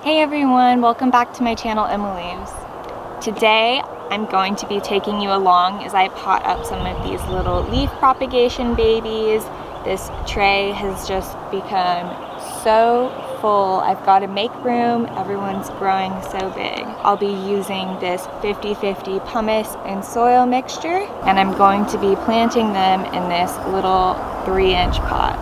Hey everyone, welcome back to my channel Emileaves. Today I'm going to be taking you along as I pot up some of these little leaf propagation babies. This tray has just become so full. I've got to make room. Everyone's growing so big. I'll be using this 50-50 pumice and soil mixture, and I'm going to be planting them in this little 3-inch pot.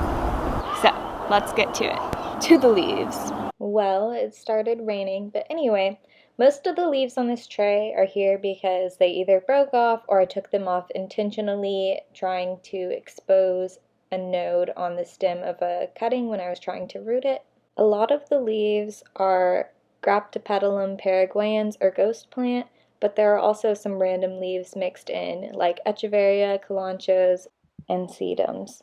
So let's get to it. To the leaves. Well, it started raining, but anyway, most of the leaves on this tray are here because they either broke off or I took them off intentionally trying to expose a node on the stem of a cutting when I was trying to root it. A lot of the leaves are Graptopetalum paraguayans or ghost plant, but there are also some random leaves mixed in like Echeveria, Kalanchos, and sedums.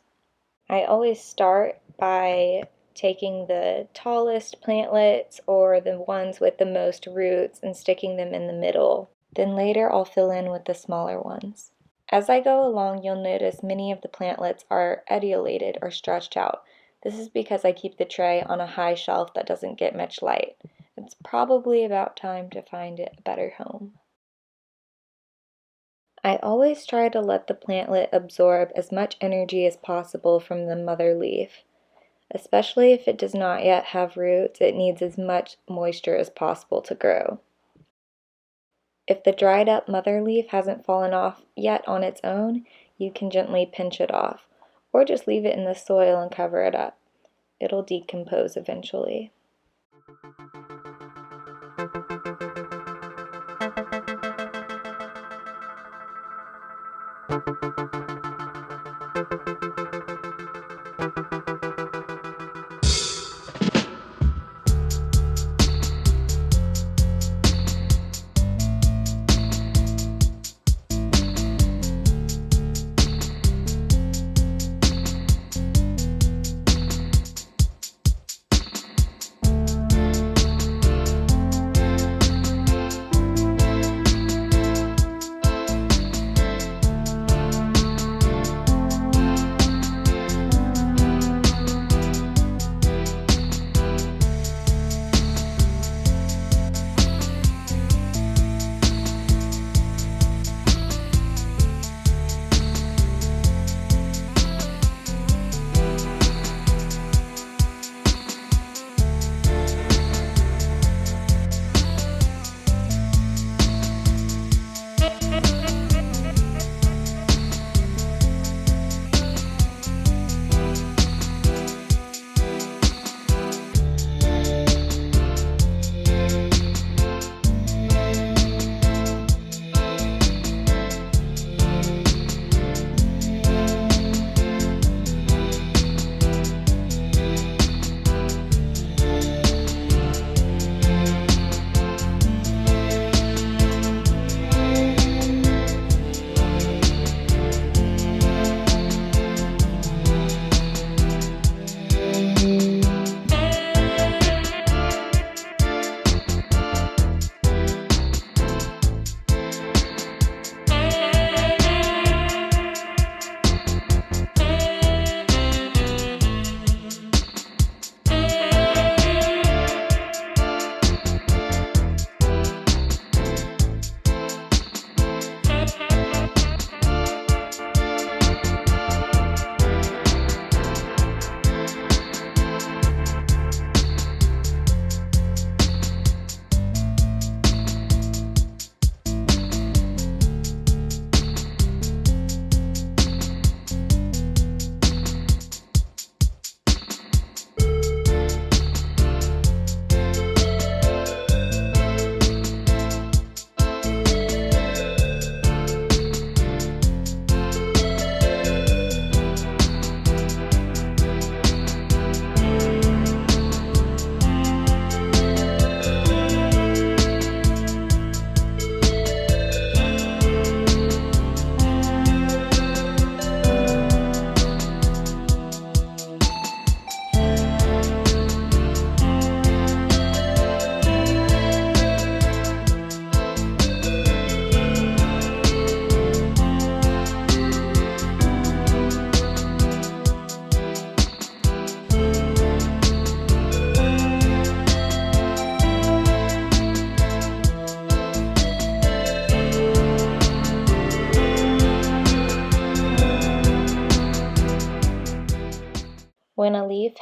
I always start by taking the tallest plantlets or the ones with the most roots and sticking them in the middle. Then later I'll fill in with the smaller ones. As I go along, you'll notice many of the plantlets are etiolated or stretched out. This is because I keep the tray on a high shelf that doesn't get much light. It's probably about time to find it a better home. I always try to let the plantlet absorb as much energy as possible from the mother leaf. Especially if it does not yet have roots, it needs as much moisture as possible to grow. If the dried up mother leaf hasn't fallen off yet on its own, you can gently pinch it off, or just leave it in the soil and cover it up. It'll decompose eventually.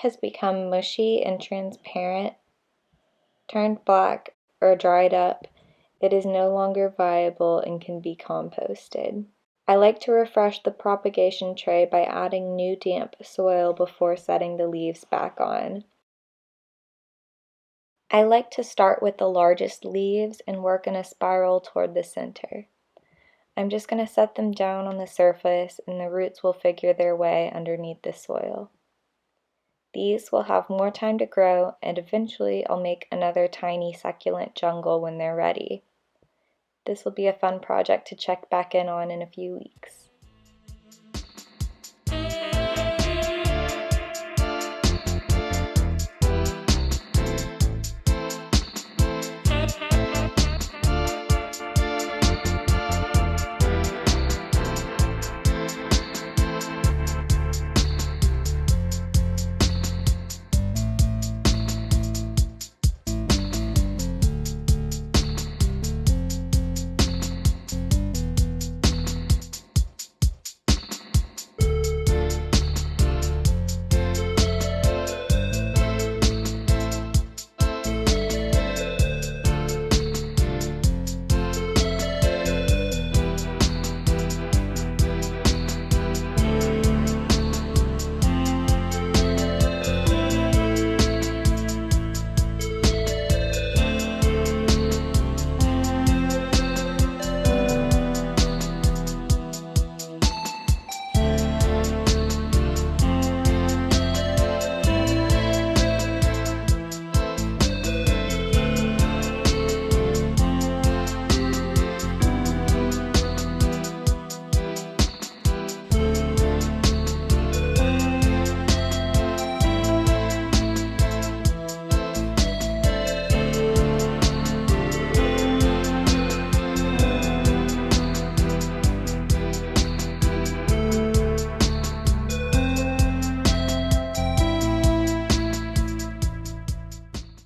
has become mushy and transparent, turned black, or dried up, it is no longer viable and can be composted. I like to refresh the propagation tray by adding new damp soil before setting the leaves back on. I like to start with the largest leaves and work in a spiral toward the center. I'm just going to set them down on the surface and the roots will figure their way underneath the soil. These will have more time to grow, and eventually I'll make another tiny succulent jungle when they're ready. This will be a fun project to check back in on in a few weeks.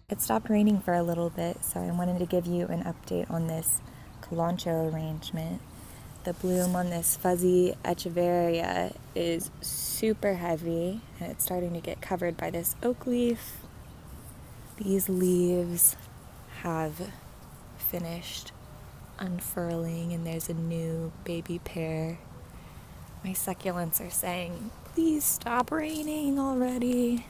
It stopped raining for a little bit, so I wanted to give you an update on this calancho arrangement. The bloom on this fuzzy echeveria is super heavy, and it's starting to get covered by this oak leaf. These leaves have finished unfurling, and there's a new baby pair. My succulents are saying, "Please stop raining already.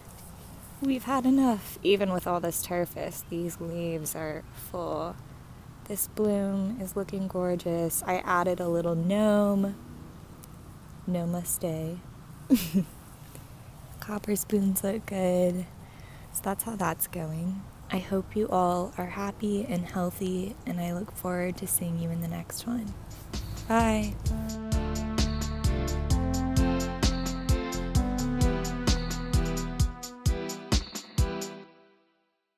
We've had enough." Even with all this turfus, these leaves are full. This bloom is looking gorgeous. I added a little gnome. Namaste. Copper spoons look good. So that's how that's going. I hope you all are happy and healthy, and I look forward to seeing you in the next one. Bye.